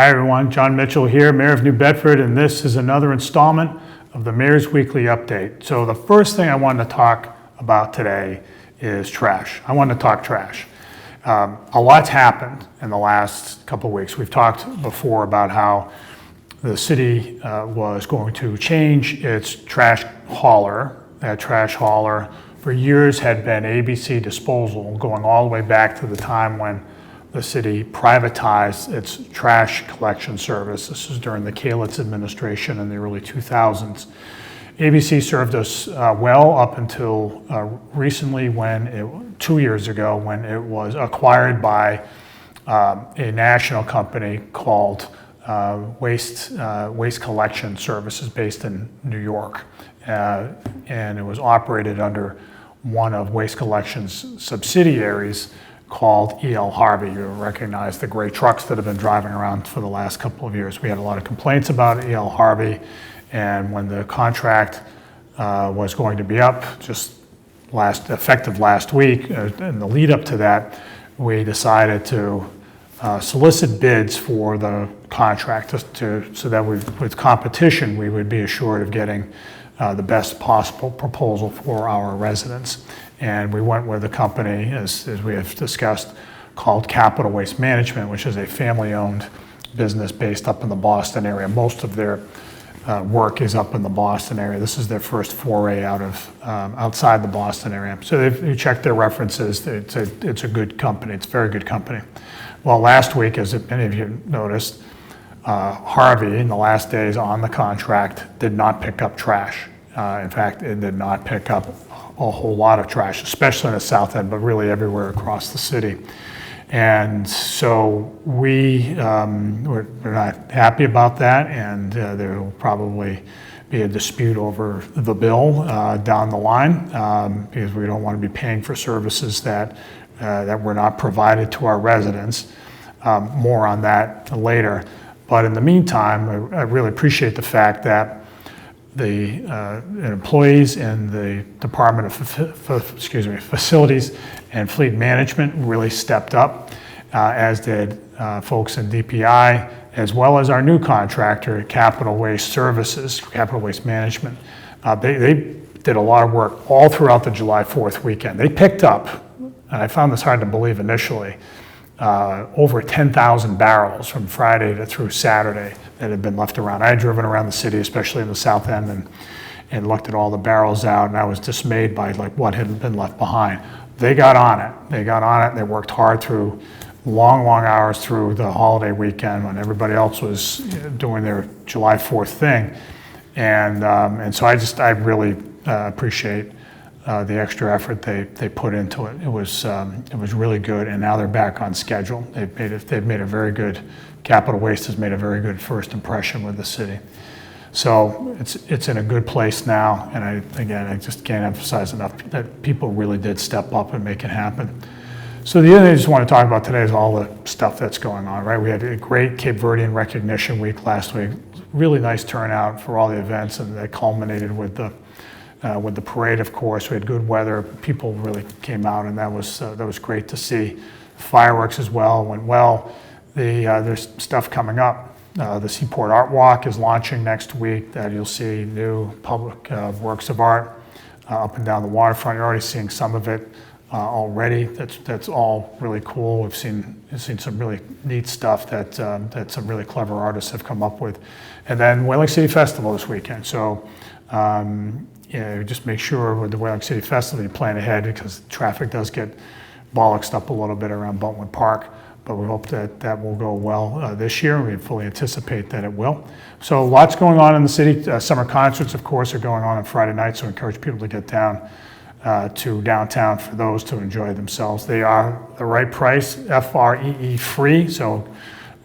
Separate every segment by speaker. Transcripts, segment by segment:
Speaker 1: Hi everyone, Jon Mitchell here, Mayor of New Bedford, and this is another installment of the Mayor's Weekly Update. So the first thing I wanted to talk about today is trash. I want to talk trash. A lot's happened in the last couple of weeks. We've talked before about how the city was going to change its trash hauler. That trash hauler for years had been ABC Disposal, going all the way back to the time when the city privatized its trash collection service. This was during the Kalitz administration in the early 2000s. ABC served us well up until recently, 2 years ago, when it was acquired by a national company called Waste Collection Services based in New York. And it was operated under one of Waste Collection's subsidiaries called E.L. Harvey. You recognize the gray trucks that have been driving around for the last couple of years. We had a lot of complaints about E.L. Harvey, and when the contract was going to be up, just effective last week, in the lead up to that, we decided to solicit bids for the contract so that with competition we would be assured of getting the best possible proposal for our residents. And we went with a company, as we have discussed, called Capital Waste Management, which is a family-owned business based up in the Boston area. Most of their work is up in the Boston area. This is their first foray outside the Boston area. So they've checked their references. It's a good company. It's a very good company. Well, last week, as many of you noticed, Harvey, in the last days on the contract, did not pick up trash. In fact, it did not pick up a whole lot of trash, especially in the South End, but really everywhere across the city. And so we're not happy about that, and there will probably be a dispute over the bill down the line because we don't want to be paying for services that were not provided to our residents. More on that later. But in the meantime, I really appreciate the fact that the employees in the Department of Facilities and Fleet Management really stepped up, as did folks in DPI, as well as our new contractor, Capital Waste Services, Capital Waste Management. They did a lot of work all throughout the July 4th weekend. They picked up, and I found this hard to believe initially, over 10,000 barrels from Friday through Saturday that had been left around. I had driven around the city, especially in the South End, and looked at all the barrels out, and I was dismayed by what had been left behind. They got on it. They worked hard through long hours through the holiday weekend when everybody else was doing their July 4th thing. And so I really appreciate the extra effort they put into it. It was really good, and now they're back on schedule. They've made a very good, Capital Waste has made a very good first impression with the city. So it's in a good place now, and I just can't emphasize enough that people really did step up and make it happen. So the other thing I just want to talk about today is all the stuff that's going on, right? We had a great Cape Verdean Recognition Week last week. Really nice turnout for all the events, and that culminated with the parade, of course. We had good weather. People really came out, and that was great to see. Fireworks as well went well. There's stuff coming up. The Seaport Art Walk is launching next week. You'll see new public works of art up and down the waterfront. You're already seeing some of it already. That's all really cool. We've seen some really neat stuff that some really clever artists have come up with. And then Whaling City Festival this weekend. So. Just make sure with the Whaling City Festival you plan ahead, because traffic does get bollocksed up a little bit around Buttonwood Park, but we hope that will go well this year. We fully anticipate that it will. So lots going on in the city. Summer concerts, of course, are going on Friday night, so I encourage people to get down to downtown for those to enjoy themselves. They are the right price, FREE free, so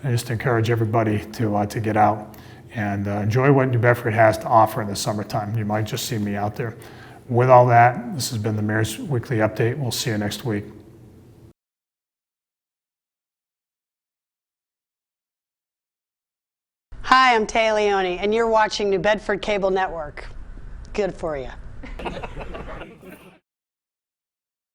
Speaker 1: I just encourage everybody to get out and enjoy what New Bedford has to offer in the summertime. You might just see me out there. With all that, this has been the Mayor's Weekly Update. We'll see you next week.
Speaker 2: Hi, I'm Taya Leone, and you're watching New Bedford Cable Network. Good for you.